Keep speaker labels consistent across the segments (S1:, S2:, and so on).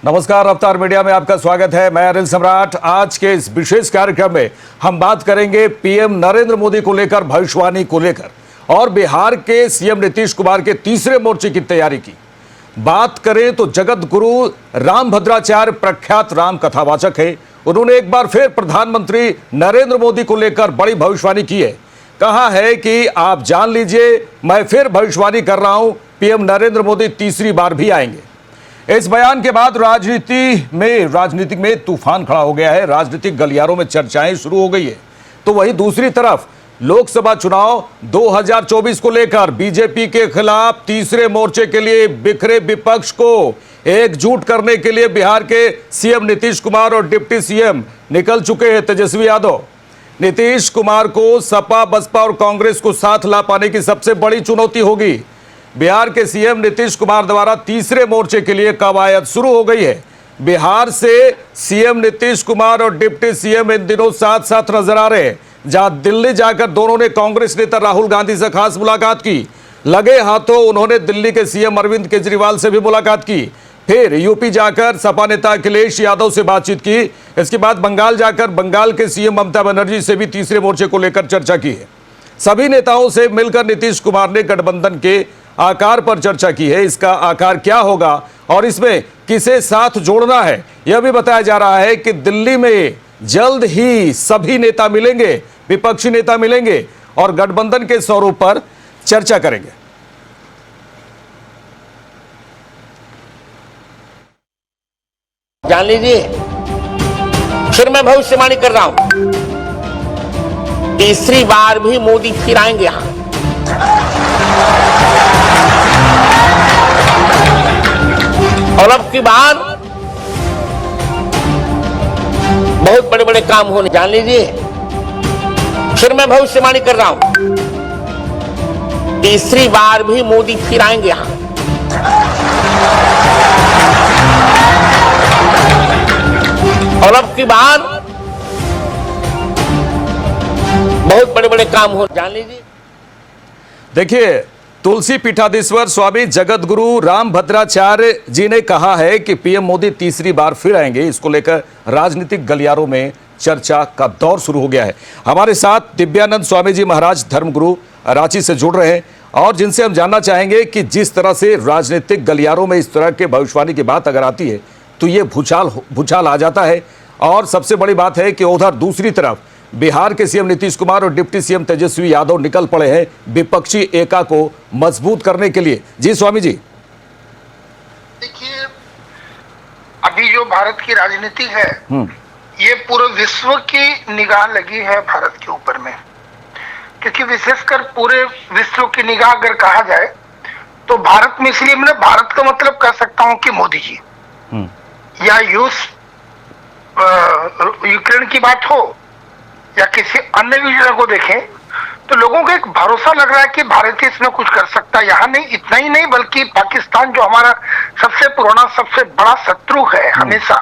S1: नमस्कार, अवतार मीडिया में आपका स्वागत है। मैं अनिल सम्राट। आज के इस विशेष कार्यक्रम में हम बात करेंगे पीएम नरेंद्र मोदी को लेकर, भविष्यवाणी को लेकर और बिहार के सीएम नीतीश कुमार के तीसरे मोर्चे की तैयारी की। बात करें तो जगत गुरु रामभद्राचार्य प्रख्यात राम कथावाचक है। उन्होंने एक बार फिर प्रधानमंत्री नरेंद्र मोदी को लेकर बड़ी भविष्यवाणी की है। कहा है कि आप जान लीजिए, मैं फिर भविष्यवाणी कर रहा हूं, पीएम नरेंद्र मोदी तीसरी बार भी आएंगे। इस बयान के बाद राजनीतिक में तूफान खड़ा हो गया है। राजनीतिक गलियारों में चर्चाएं शुरू हो गई है। तो वहीं दूसरी तरफ लोकसभा चुनाव 2024 को लेकर बीजेपी के खिलाफ तीसरे मोर्चे के लिए बिखरे विपक्ष को एकजुट करने के लिए बिहार के सीएम नीतीश कुमार और डिप्टी सीएम निकल चुके हैं तेजस्वी यादव। नीतीश कुमार को सपा, बसपा और कांग्रेस को साथ ला पाने की सबसे बड़ी चुनौती होगी। बिहार के सीएम नीतीश कुमार द्वारा तीसरे मोर्चे के लिए कवायद शुरू हो गई है। बिहार से सीएम नीतीश कुमार और डिप्टी सीएम इन दिनों साथ साथ नजर आ रहे हैं। जहां दिल्ली जाकर दोनों ने कांग्रेस नेता राहुल गांधी से खास मुलाकात की। लगे हाथों उन्होंने दिल्ली के सीएम अरविंद केजरीवाल से भी मुलाकात की। फिर यूपी जाकर सपा नेता अखिलेश यादव से बातचीत की। इसके बाद बंगाल जाकर बंगाल के सीएम ममता बनर्जी से भी तीसरे मोर्चे को लेकर चर्चा की है। सभी नेताओं से मिलकर नीतीश कुमार ने गठबंधन के आकार पर चर्चा की है। इसका आकार क्या होगा और इसमें किसे साथ जोड़ना है, यह भी बताया जा रहा है कि दिल्ली में जल्द ही सभी नेता मिलेंगे, विपक्षी नेता मिलेंगे और गठबंधन के स्वरूप पर चर्चा करेंगे।
S2: जान लीजिए, फिर मैं भविष्यवाणी कर रहा हूं, तीसरी बार भी मोदी फिर आएंगे यहां। और अब की बार बहुत बड़े बड़े काम होने। जान लीजिए, फिर मैं भविष्यवाणी कर रहा हूं, तीसरी बार भी मोदी फिर आएंगे यहां। और अब की बार बहुत बड़े बड़े काम हो। जान लीजिए,
S1: देखिए, तुलसी पीठाधीश्वर स्वामी जगत गुरु रामभद्राचार्य जी ने कहा है कि पीएम मोदी तीसरी बार फिर आएंगे। इसको लेकर राजनीतिक गलियारों में चर्चा का दौर शुरू हो गया है। हमारे साथ दिव्यानंद स्वामी जी महाराज धर्मगुरु रांची से जुड़ रहे हैं और जिनसे हम जानना चाहेंगे कि जिस तरह से राजनीतिक गलियारों में इस तरह के भविष्यवाणी की बात अगर आती है तो ये भूचाल आ जाता है। और सबसे बड़ी बात है कि उधर दूसरी तरफ बिहार के सीएम नीतीश कुमार और डिप्टी सीएम तेजस्वी यादव निकल पड़े हैं विपक्षी एका को मजबूत करने के लिए। जी स्वामी जी।
S3: देखिए, अभी जो भारत की राजनीति है ये पूरे विश्व की निगाह लगी है भारत के ऊपर में, क्योंकि विशेषकर पूरे विश्व की निगाह अगर कहा जाए तो भारत में, इसलिए मैं भारत का मतलब कह सकता हूं कि मोदी जी या यूक्रेन की बात हो या किसी अन्य विषय को देखें तो लोगों को एक भरोसा लग रहा है कि भारत इसमें कुछ कर सकता है। यहाँ नहीं, इतना ही नहीं बल्कि पाकिस्तान जो हमारा सबसे पुराना, सबसे बड़ा शत्रु है हमेशा,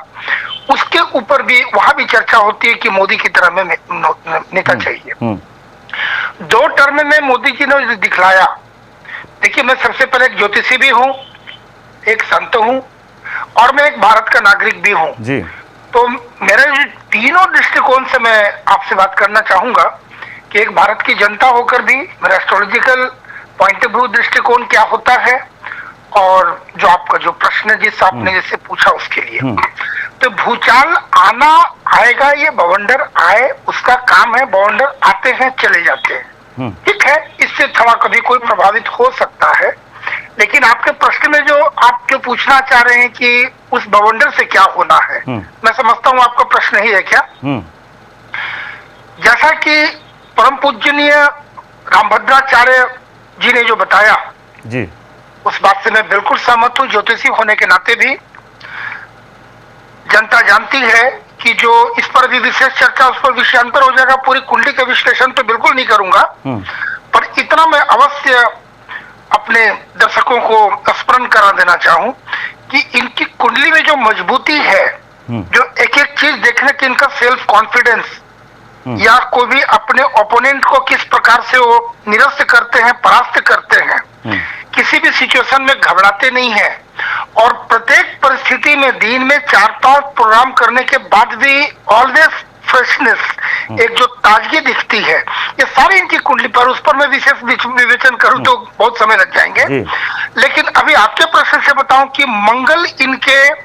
S3: उसके ऊपर भी वहां भी चर्चा होती है कि मोदी की तरह में नेता चाहिए। 2 टर्म में मोदी जी ने दिखलाया। देखिए, मैं सबसे पहले एक ज्योतिषी भी हूँ, एक संत हूँ और मैं एक भारत का नागरिक भी हूँ जी। तो मेरे तीनों दृष्टिकोण से मैं आपसे बात करना चाहूंगा कि एक भारत की जनता होकर भी मेरा एस्ट्रोलॉजिकल पॉइंट ऑफ व्यू दृष्टिकोण क्या होता है और जो आपका जो प्रश्न जिस आपने जैसे पूछा उसके लिए। तो भूचाल आना आएगा, ये बवंडर आए उसका काम है। बवंडर आते हैं चले जाते हैं, ठीक है, इससे थोड़ा कभी कोई प्रभावित हो सकता है। लेकिन आपके प्रश्न में जो आप क्यों पूछना चाह रहे हैं कि उस बवंडर से क्या होना है, मैं समझता हूं आपका प्रश्न ही है क्या। जैसा कि परम पूजनीय रामभद्राचार्य जी ने जो बताया जी, उस बात से मैं बिल्कुल सहमत हूं। ज्योतिषी होने के नाते भी जनता जानती है कि जो इस पर भी विशेष चर्चा, उस पर विषयांतर हो जाएगा। पूरी कुंडली का विश्लेषण तो बिल्कुल नहीं करूंगा, पर इतना मैं अवश्य अपने दर्शकों को स्मरण करा देना चाहूं कि इनकी कुंडली में जो मजबूती है, जो एक एक चीज देखने की इनका सेल्फ कॉन्फिडेंस या कोई भी अपने ओपोनेंट को किस प्रकार से वो निरस्त करते हैं, परास्त करते हैं, किसी भी सिचुएशन में घबराते नहीं है और प्रत्येक परिस्थिति में दिन में 4-5 प्रोग्राम करने के बाद भी ऑलवेज फ्रेशनेस, एक जो ताजगी दिखती है, ये सारी इनकी कुंडली पर, उस पर मैं विशेष विवेचन करूं तो बहुत समय लग जाएंगे। लेकिन अभी आपके प्रश्न से बताऊं कि मंगल इनके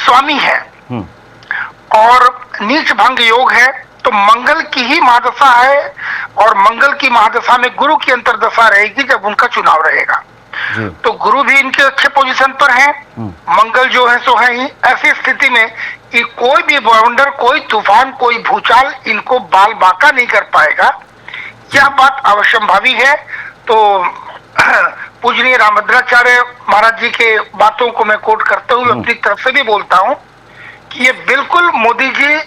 S3: स्वामी है और नीच भंग योग है, तो मंगल की ही महादशा है और मंगल की महादशा में गुरु की अंतर्दशा रहेगी जब उनका चुनाव रहेगा। तो गुरु भी इनके अच्छे पोजीशन पर हैं, मंगल जो है सो है ही। ऐसी स्थिति में कि कोई भी बाउंडर, कोई तूफान, कोई भूचाल इनको बाल बांका नहीं कर पाएगा, यह बात अवश्यंभावी है। तो पूजनीय रामभद्राचार्य महाराज जी के बातों को मैं कोट करते हुए अपनी तरफ से भी बोलता हूं कि ये बिल्कुल मोदी जी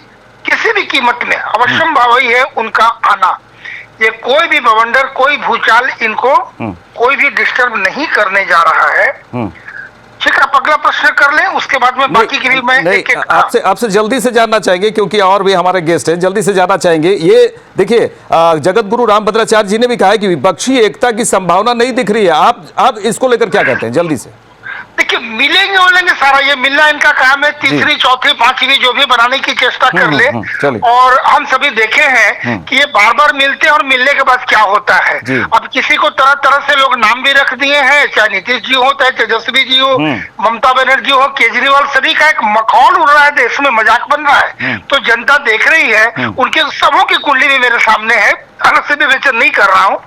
S3: किसी भी कीमत में अवश्यंभावी है उनका आना। ये कोई भी बवंडर, कोई भूचाल इनको कोई भी डिस्टर्ब नहीं करने जा रहा है। ठीक है, आप अगला प्रश्न कर लें, उसके बाद में बाकी की भी मैं एक
S1: आपसे जल्दी से जानना चाहेंगे क्योंकि और भी हमारे गेस्ट हैं, जल्दी से जानना चाहेंगे। ये देखिए, जगत गुरु रामभद्राचार्य जी ने भी कहा है कि विपक्षी एकता की संभावना नहीं दिख रही है। आप इसको लेकर क्या कहते हैं, जल्दी से?
S3: देखिए, मिलेंगे बोलेंगे सारा, ये मिलना इनका काम है। तीसरी, चौथी, पांचवी जो भी बनाने की चेष्टा कर ले। और हम सभी देखे हैं कि ये बार बार मिलते हैं और मिलने के बाद क्या होता है। अब किसी को तरह तरह से लोग नाम भी रख दिए हैं, चाहे नीतीश जी हो, चाहे तेजस्वी जी हो, ममता बनर्जी हो, केजरीवाल, सभी का एक मखौल उड़ रहा है, देश में मजाक बन रहा है। तो जनता देख रही है, उनके सबों की कुंडली भी मेरे सामने है, अलग से विवेचन नहीं कर रहा हूँ।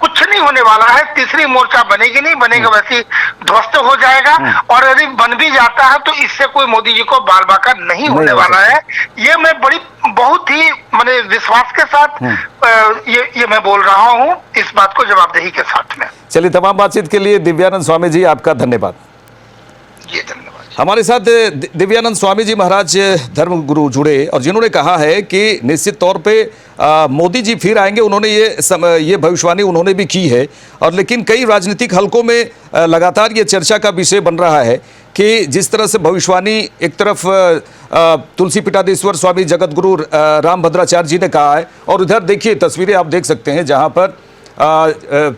S3: कुछ नहीं होने वाला है, तीसरी मोर्चा बनेगी नहीं, बनेगा वैसे ध्वस्त हो जाएगा। और यदि बन भी जाता है तो इससे कोई मोदी जी को बाल बाका नहीं होने वाला है। ये मैं बहुत ही मैंने विश्वास के साथ ये मैं बोल रहा हूँ, इस बात को जवाबदेही के साथ में।
S1: चलिए, तमाम बातचीत के लिए दिव्यानंद स्वामी जी आपका धन्यवाद।
S3: जी धन्यवाद।
S1: हमारे साथ दिव्यानंद स्वामी जी महाराज धर्म गुरु जुड़े और जिन्होंने कहा है कि निश्चित तौर पे मोदी जी फिर आएंगे। उन्होंने ये भविष्यवाणी उन्होंने भी की है। और लेकिन कई राजनीतिक हलकों में लगातार ये चर्चा का विषय बन रहा है कि जिस तरह से भविष्यवाणी एक तरफ तुलसी पिटादेश्वर स्वामी जगत गुरु रामभद्राचार्य जी ने कहा है, और उधर देखिए तस्वीरें आप देख सकते हैं जहाँ पर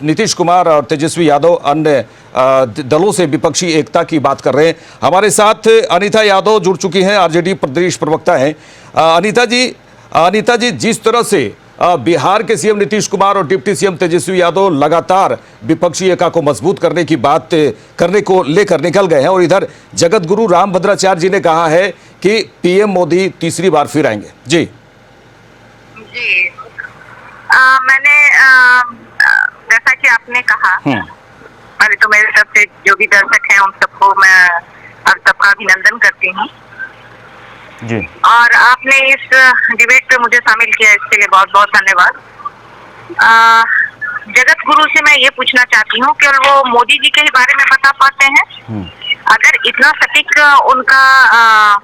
S1: नीतीश कुमार और तेजस्वी यादव अन्य दलों से विपक्षी एकता की बात कर रहे हैं। हमारे साथ अनीता यादव जुड़ चुकी हैं, आरजेडी प्रदेश प्रवक्ता हैं। अनीता जी, जिस तरह से बिहार के सीएम नीतीश कुमार और डिप्टी सीएम तेजस्वी यादव लगातार विपक्षी एकता को मजबूत करने की बात करने को लेकर निकल गए हैं, और इधर जगत गुरु रामभद्राचार्य जी ने कहा है कि पीएम मोदी तीसरी बार फिर आएंगे। जी
S4: मैंने जैसा कि आपने कहा, पहले तो मेरे तरफ से जो भी दर्शक हैं उन सबको मैं अब सबका अभिनंदन करती हूँ जी। और आपने इस डिबेट पे मुझे शामिल किया, इसके लिए बहुत बहुत धन्यवाद। जगत गुरु से मैं ये पूछना चाहती हूँ कि वो मोदी जी के ही बारे में बता पाते हैं? अगर इतना सटीक उनका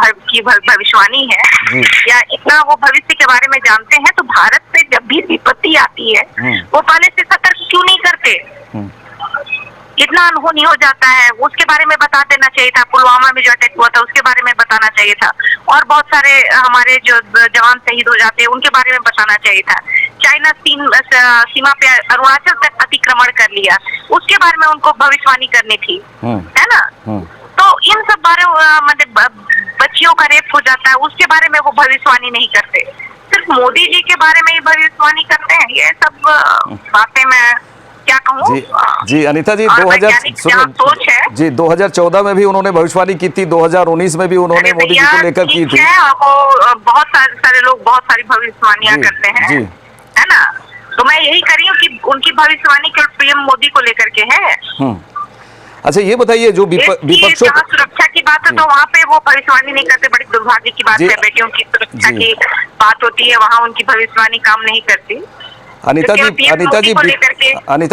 S4: की भविष्यवाणी है या इतना वो भविष्य के बारे में जानते हैं, तो भारत से जब भी विपत्ति आती है वो पहले से सतर्क क्यों नहीं करते? इतना अनहोनी हो जाता है, उसके बारे में बता देना चाहिए था। पुलवामा में जो अटैक हुआ था उसके बारे में बताना चाहिए था, और बहुत सारे हमारे जो जवान शहीद हो जाते हैं उनके बारे में बताना चाहिए था। चाइना सीमा पे अरुणाचल तक अतिक्रमण कर लिया, उसके बारे में उनको भविष्यवाणी करनी थी, है ना? तो इन सब बारे मतलब बच्चियों का रेप हो जाता है, उसके बारे में वो भविष्यवाणी नहीं करते, सिर्फ मोदी जी के बारे में ही भविष्यवाणी करते हैं। ये सब बातें मैं क्या कहूँ
S1: जी अनीता जी, 2014 में भी उन्होंने भविष्यवाणी की थी, 2019 में भी उन्होंने मोदी जी को लेकर की थी।
S4: वो बहुत सारे लोग बहुत सारी भविष्यवाणियां करते हैं, है ना? तो मैं यही कर रही हूँ कि उनकी भविष्यवाणी केवल पीएम मोदी को लेकर के है।
S1: अच्छा, ये बताइए, जो विपक्षों
S4: सुरक्षा की बात है तो वहाँ पे वो भविष्यवाणी नहीं करते, बड़ी दुर्भाग्य की बात है। बेटियों की सुरक्षा की बात होती है, वहाँ उनकी भविष्यवाणी काम नहीं करती।
S1: अनीता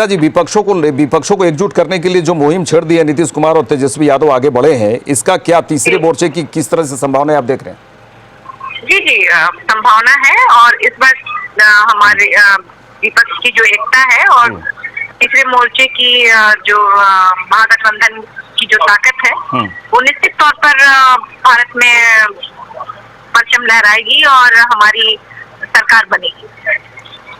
S1: जी, विपक्षों को एकजुट करने के लिए जो मुहिम छेड़ दी है नीतीश कुमार और तेजस्वी यादव आगे बढ़े हैं, इसका क्या तीसरे मोर्चे की किस तरह से संभावना आप देख रहे हैं?
S4: जी संभावना है, और इस बार हमारे विपक्ष की जो एकता है और तीसरे मोर्चे की जो महागठबंधन की जो ताकत है वो निश्चित तौर पर भारत में परचम लहराएगी और हमारी सरकार बनेगी।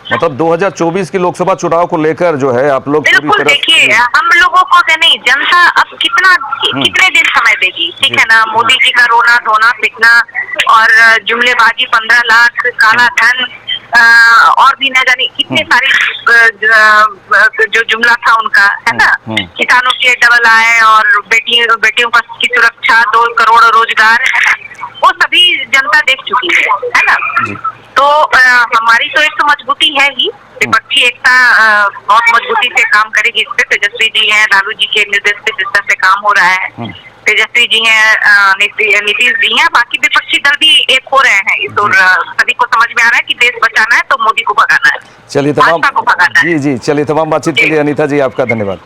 S1: मतलब 2024 की लोकसभा चुनाव को लेकर जो है आप लोग
S4: बिल्कुल देखिए, हम लोगों को नहीं, जनता अब कितने दिन समय देगी, ठीक है ना। मोदी जी का रोना धोना पिटना और जुमलेबाजी, 15 लाख काला धन और भी न जाने कितने सारी जो जुमला था उनका, है ना। किसानों के डबल आए और बेटियों की सुरक्षा, 2 करोड़ रोजगार, वो सभी जनता देख चुकी है ना। तो हमारी तो एक तो मजबूती है ही, विपक्षी एकता बहुत मजबूती से काम करेगी इस पे। तेजस्वी जी हैं, लालू जी के निर्देश पे जिस तरह से काम हो रहा है, तेजस्वी जी हैं, नीतीश जी हैं, बाकी विपक्षी दल भी एक हो रहे हैं इस, और सभी को समझ में आ रहा है कि देश बचाना है तो मोदी को भगाना है,
S1: चलिए तमाम जी चलिए तमाम बातचीत के लिए अनीता जी आपका धन्यवाद।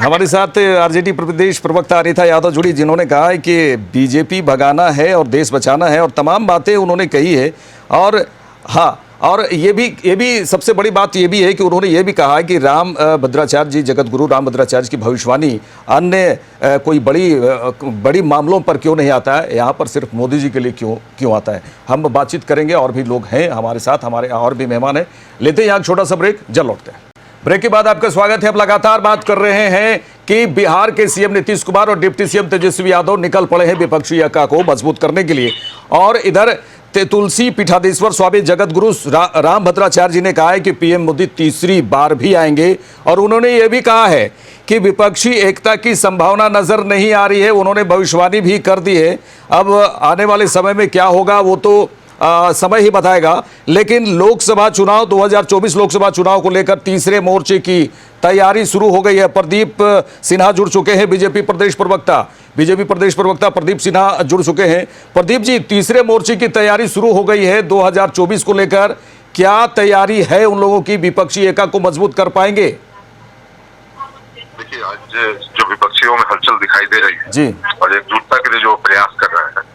S1: हमारे साथ आरजेडी प्रदेश प्रवक्ता अनीता यादव जुड़ी, जिन्होंने कहा है कि बीजेपी भगाना है और देश बचाना है, और तमाम बातें उन्होंने कही है। और हाँ, और ये भी सबसे बड़ी बात ये भी है कि उन्होंने ये भी कहा है कि राम भद्राचार्य जी, जगत गुरु राम भद्राचार्य की भविष्यवाणी अन्य कोई बड़ी मामलों पर क्यों नहीं आता है, यहाँ पर सिर्फ मोदी जी के लिए क्यों आता है। हम बातचीत करेंगे, और भी लोग हैं हमारे साथ, हमारे और भी मेहमान हैं। लेते हैं यहाँ छोटा सा ब्रेक, जल्द लौटते हैं। ब्रेक के बाद आपका स्वागत है। अब लगातार बात कर रहे हैं कि बिहार के सीएम नीतीश कुमार और डिप्टी सीएम तेजस्वी यादव निकल पड़े हैं विपक्षी एकता को मजबूत करने के लिए। और इधर तुलसी पीठाधीश्वर स्वामी जगत गुरु राम भद्राचार्य जी ने कहा है कि पीएम मोदी तीसरी बार भी आएंगे, और उन्होंने ये भी कहा है कि विपक्षी एकता की संभावना नजर नहीं आ रही है। उन्होंने भविष्यवाणी भी कर दी है। अब आने वाले समय में क्या होगा वो तो समय ही बताएगा। लेकिन लोकसभा चुनाव 2024 लोकसभा चुनाव को लेकर तीसरे मोर्चे की तैयारी शुरू हो गई है। प्रदीप सिन्हा जुड़ चुके हैं, बीजेपी प्रदेश प्रवक्ता प्रदीप सिन्हा जुड़ चुके हैं। प्रदीप जी, तीसरे मोर्चे की तैयारी शुरू हो गई है 2024 को लेकर, क्या तैयारी है उन लोगों की? विपक्षी एकता को मजबूत कर पाएंगे?
S5: देखिए, आज जो विपक्षियों में हलचल दिखाई दे रही है
S1: जी, और
S5: एकजुटता के लिए जो प्रयास कर रहे हैं,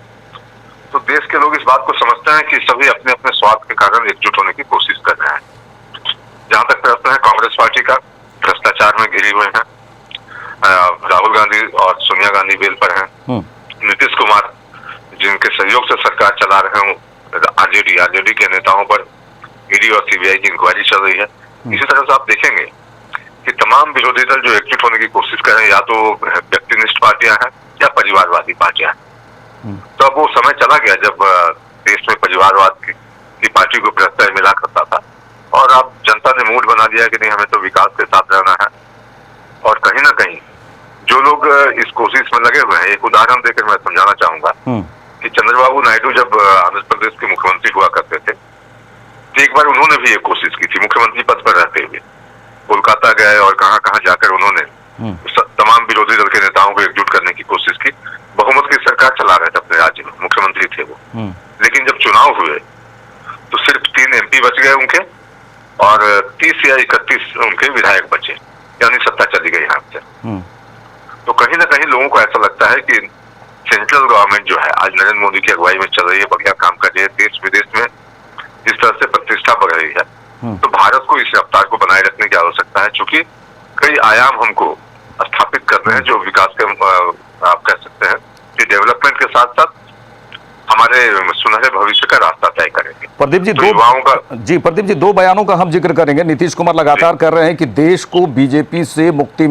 S5: तो देश के लोग इस बात को समझते हैं कि सभी अपने अपने स्वार्थ के कारण एकजुट होने की कोशिश कर रहे हैं। जहां तक प्रश्न है कांग्रेस पार्टी का, भ्रष्टाचार में घिरी हुए हैं, राहुल गांधी और सोनिया गांधी बेल पर हैं, नीतीश कुमार जिनके सहयोग से सरकार चला रहे हैं, आरजेडी के नेताओं पर ईडी और सीबीआई की इंक्वायरी चल रही है। इसी तरह से आप देखेंगे कि तमाम विरोधी दल जो एकजुट होने की कोशिश कर रहे हैं, या तो व्यक्तिनिष्ठ पार्टियां हैं या परिवारवादी पार्टियां हैं। तो अब वो समय चला गया जब देश में परिवारवाद की पार्टी को प्रत्यय मिला करता था, और अब जनता ने मूड बना दिया कि नहीं, हमें तो विकास के साथ रहना है। और कहीं ना कहीं जो लोग इस कोशिश में लगे हुए हैं, एक उदाहरण देकर मैं समझाना चाहूंगा कि चंद्रबाबू नायडू जब आंध्र प्रदेश के मुख्यमंत्री हुआ करते थे, तो एक बार उन्होंने भी एक कोशिश की थी, मुख्यमंत्री पद पर रहते हुए कोलकाता गए और कहां कहां जाकर उन्होंने तमाम विरोधी दल के नेताओं को एकजुट करने की कोशिश की। बहुमत की सरकार चला रहे थे अपने राज्य में, मुख्यमंत्री थे वो। लेकिन जब चुनाव हुए तो सिर्फ 3 एमपी बच गए उनके, और 30 या 31 उनके विधायक बचे, यानी सत्ता चली गई हाथ से। तो कहीं ना कहीं लोगों को ऐसा लगता है कि सेंट्रल गवर्नमेंट जो है आज नरेंद्र मोदी की अगुवाई में चल रही है, बढ़िया काम कर रही है, देश विदेश में जिस तरह से प्रतिष्ठा बढ़ रही है, तो भारत को इस रफ्तार को बनाए रखने की आवश्यकता है, क्योंकि कई आयाम हमको स्थापित करने हैं जो विकास के आप कह सकते हैं कि डेवलपमेंट के साथ साथ हमारे सुनहरे भविष्य का रास्ता तय करेंगे।
S1: प्रदीप जी,
S5: तो
S1: प्रदीप जी, 2 बयानों का हम जिक्र करेंगे। नीतीश कुमार लगातार कर रहे हैं कि देश को बीजेपी से मुक्ति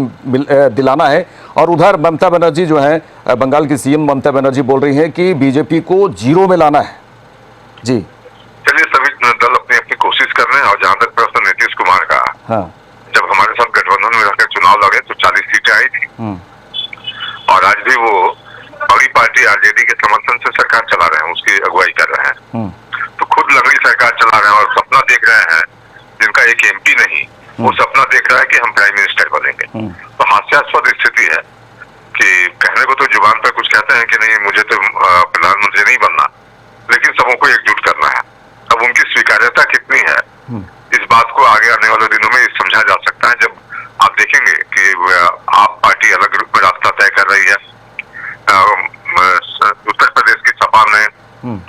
S1: दिलाना है, और उधर ममता बनर्जी जो है, बंगाल की सीएम ममता बनर्जी बोल रही हैं कि बीजेपी को जीरो में लाना है। जी,
S5: चलिए, सभी दल अपनी अपनी कोशिश कर रहे हैं। और जहां तक प्रश्न नीतीश कुमार का,
S1: हाँ,
S5: जब हमारे साथ गठबंधन में रहकर चुनाव लड़े तो 40 सीटें आई थी, और आज भी वो बड़ी पार्टी आरजेडी के समर्थन से सरकार चला रहे हैं, उसकी अगुवाई कर रहे हैं। तो खुद लंगड़ी सरकार चला रहे हैं और सपना देख रहे हैं, जिनका एक एमपी नहीं, वो सपना देख रहा है कि हम प्राइम मिनिस्टर बनेंगे। तो हास्यास्पद स्थिति है कि कहने को तो जुबान पर कुछ कहते हैं कि नहीं, मुझे तो प्रधानमंत्री नहीं बनना, लेकिन सबों को एकजुट करना है। अब उनकी स्वीकार्यता कितनी है, इस बात को आगे आने वाले दिनों में समझा जा सकता है, जब आप देखेंगे कि आप पार्टी अलग रूप में रास्ता तय कर रही है। उत्तर प्रदेश की सपा ने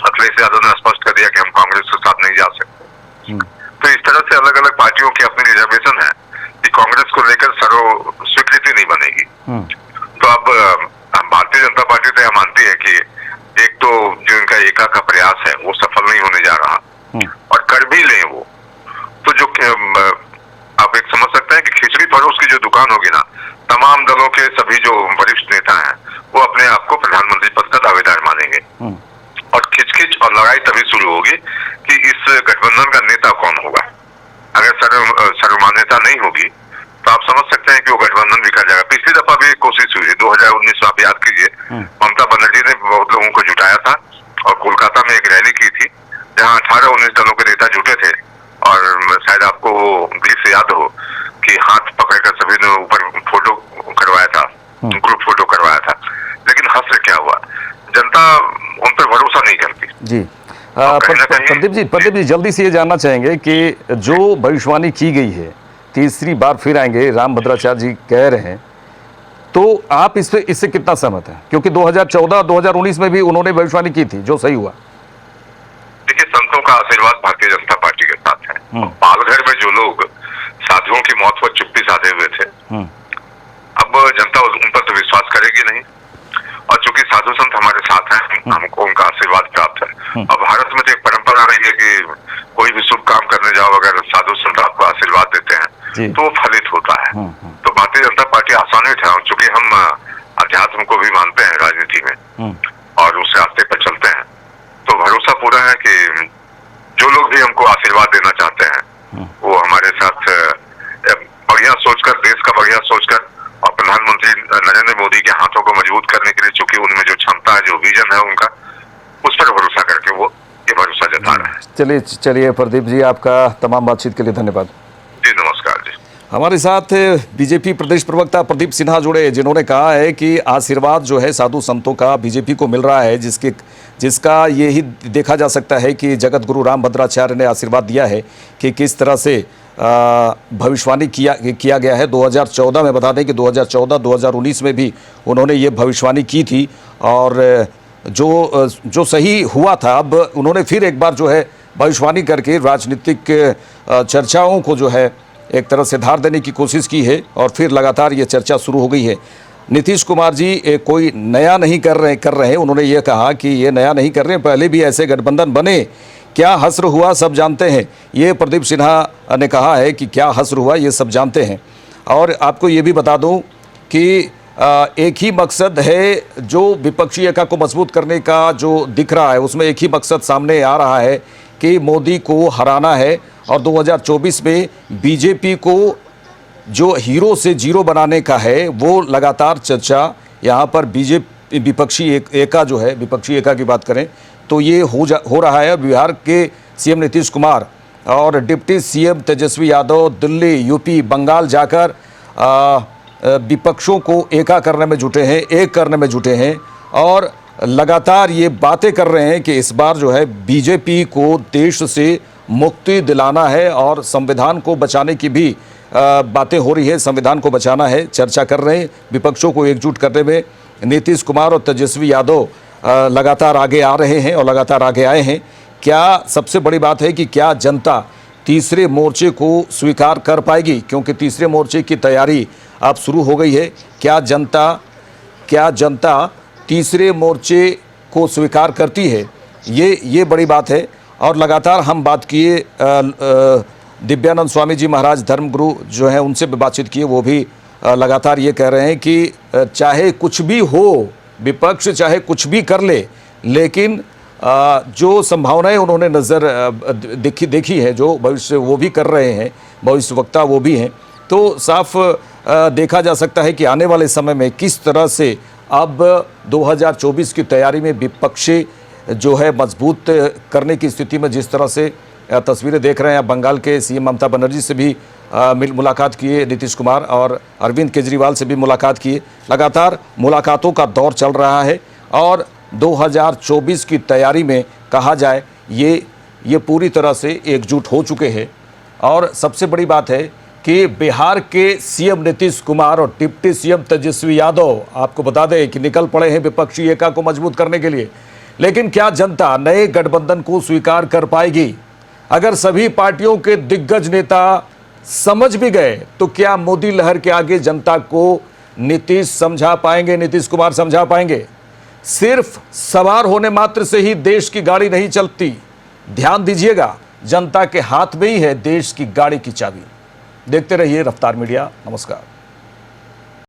S5: अखिलेश यादव ने स्पष्ट कर दिया कि हम कांग्रेस के साथ नहीं जा सकते। तो इस तरह से अलग अलग पार्टियों की अपनी रिजर्वेशन है कि कांग्रेस को लेकर सर्व स्वीकृति नहीं बनेगी। तो अब भारतीय जनता पार्टी तो यह मानती है कि एक तो जो इनका एका का प्रयास है वो सफल नहीं होने जा रहा, और कर भी लें वो जुबान होगी ना, तमाम दलों के सभी जो वरिष्ठ नेता हैं वो अपने आप को प्रधानमंत्री पद का दावेदार मानेंगे। और खिचखिच और लड़ाई तभी शुरू होगी कि इस गठबंधन का नेता कौन होगा। अगर सर्वमान्यता नहीं होगी तो आप समझ सकते हैं कि वो गठबंधन बिखर जाएगा। पिछली दफा भी कोशिश हुई 2019 में, आप याद कीजिए, ममता बनर्जी ने बहुत लोगों को जुटाया था और कोलकाता में एक रैली की थी जहां 18-19 दलों के नेता जुटे थे और शायद आपको दृश्य याद हो कि हाथ पकड़कर सभी ने ऊपर फोटो करवाया था, ग्रुप फोटो करवाया था। लेकिन हश्र क्या हुआ, जनता उन पर भरोसा नहीं करती
S1: जी। प्रदीप जी जल्दी से ये जानना चाहेंगे कि जो भविष्यवाणी की गई है, तीसरी बार फिर आएंगे राम भद्राचार्य जी कह रहे हैं, तो आप इससे कितना सहमत हैं? क्योंकि 2014-2019 में भी उन्होंने भविष्यवाणी की थी जो सही हुआ।
S5: देखिए, संतों का आशीर्वाद भारतीय जनता पार्टी के साथ है। पालघर में जो लोग साधुओं की मौत पर चुप्पी साधे हुए थे, अब जनता उन पर तो विश्वास करेगी नहीं। और चूंकि साधु संत हमारे साथ हैं, हमको उनका आशीर्वाद प्राप्त है। और भारत में तो एक परंपरा रही है कि कोई भी शुभ काम करने जाओ, अगर साधु संत आपको आशीर्वाद देते हैं तो वो फलित होता है। तो भारतीय जनता पार्टी आसानित है। चूंकि हम अध्यात्म को भी मानते हैं राजनीति में और उस रास्ते पर चलते हैं, तो भरोसा पूरा है कि जो लोग भी हमको आशीर्वाद देना चाहते हैं वो हमारे साथ बढ़िया सोचकर, देश का बढ़िया सोचकर और प्रधानमंत्री नरेंद्र मोदी के हाथों को मजबूत करने के लिए, चूंकि उनमें जो क्षमता है, जो विजन है उनका, उस पर भरोसा करके वो ये भरोसा जता रहे हैं।
S1: चलिए प्रदीप जी, आपका तमाम बातचीत के लिए धन्यवाद
S5: जी। नमस्कार जी।
S1: हमारे साथ बीजेपी प्रदेश प्रवक्ता प्रदीप सिन्हा जुड़े, जिन्होंने कहा है कि आशीर्वाद जो है साधु संतों का बीजेपी को मिल रहा है, जिसका ये ही देखा जा सकता है कि जगत गुरु राम भद्राचार्य ने आशीर्वाद दिया है कि किस तरह से भविष्यवाणी किया गया है 2014 में। बता दें कि 2014-2019 में भी उन्होंने ये भविष्यवाणी की थी और जो सही हुआ था, अब उन्होंने फिर एक बार जो है भविष्यवाणी करके राजनीतिक चर्चाओं को जो है एक तरह से धार देने की कोशिश की है और फिर लगातार ये चर्चा शुरू हो गई है। नीतीश कुमार जी कोई नया नहीं कर रहे हैं। उन्होंने ये कहा कि ये नया नहीं कर रहे हैं, पहले भी ऐसे गठबंधन बने, क्या हश्र हुआ सब जानते हैं। ये प्रदीप सिन्हा ने कहा है कि क्या हश्र हुआ ये सब जानते हैं। और आपको ये भी बता दूं कि एक ही मकसद है जो विपक्षी एकता को मजबूत करने का जो दिख रहा है, उसमें एक ही मकसद सामने आ रहा है कि मोदी को हराना है और 2024 में बीजेपी को जो हीरो से जीरो बनाने का है, वो लगातार चर्चा यहाँ पर बीजेपी विपक्षी एकता जो है, विपक्षी एकता की बात करें तो ये हो रहा है। बिहार के सीएम नीतीश कुमार और deputy CM Tejashwi Yadav Delhi, UP, Bengal जाकर विपक्षों को एकता करने में जुटे हैं और लगातार ये बातें कर रहे हैं कि इस बार जो है बीजेपी को देश से मुक्ति दिलाना है और संविधान को बचाने की भी बातें हो रही है। संविधान को बचाना है, चर्चा कर रहे हैं। विपक्षों को एकजुट करने में नीतीश कुमार और तेजस्वी यादव लगातार आगे आ रहे हैं और लगातार आगे आए हैं। क्या सबसे बड़ी बात है कि क्या जनता तीसरे मोर्चे को स्वीकार कर पाएगी, क्योंकि तीसरे मोर्चे की तैयारी अब शुरू हो गई है। क्या जनता तीसरे मोर्चे को स्वीकार करती है, ये बड़ी बात है। और लगातार हम बात किए दिव्यानंद स्वामी जी महाराज धर्मगुरु जो हैं, उनसे भी बातचीत किए, वो भी लगातार ये कह रहे हैं कि चाहे कुछ भी हो, विपक्ष चाहे कुछ भी कर ले, लेकिन जो संभावनाएं उन्होंने देखी है, जो भविष्य वो भी कर रहे हैं, भविष्यवक्ता वो भी हैं, तो साफ देखा जा सकता है कि आने वाले समय में किस तरह से अब 2024 की तैयारी में विपक्ष जो है मजबूत करने की स्थिति में, जिस तरह से तस्वीरें देख रहे हैं। बंगाल के सीएम ममता बनर्जी से भी मुलाकात किए नीतीश कुमार और अरविंद केजरीवाल से भी मुलाकात किए। लगातार मुलाकातों का दौर चल रहा है और 2024 की तैयारी में कहा जाए ये पूरी तरह से एकजुट हो चुके हैं। और सबसे बड़ी बात है कि बिहार के सीएम नीतीश कुमार और डिप्टी सीएम तेजस्वी यादव, आपको बता दें कि निकल पड़े हैं विपक्षी एकता को मजबूत करने के लिए। लेकिन क्या जनता नए गठबंधन को स्वीकार कर पाएगी? अगर सभी पार्टियों के दिग्गज नेता समझ भी गए तो क्या मोदी लहर के आगे जनता को नीतीश कुमार समझा पाएंगे? सिर्फ सवार होने मात्र से ही देश की गाड़ी नहीं चलती। ध्यान दीजिएगा, जनता के हाथ में ही है देश की गाड़ी की चाबी। देखते रहिए रफ्तार मीडिया। नमस्कार।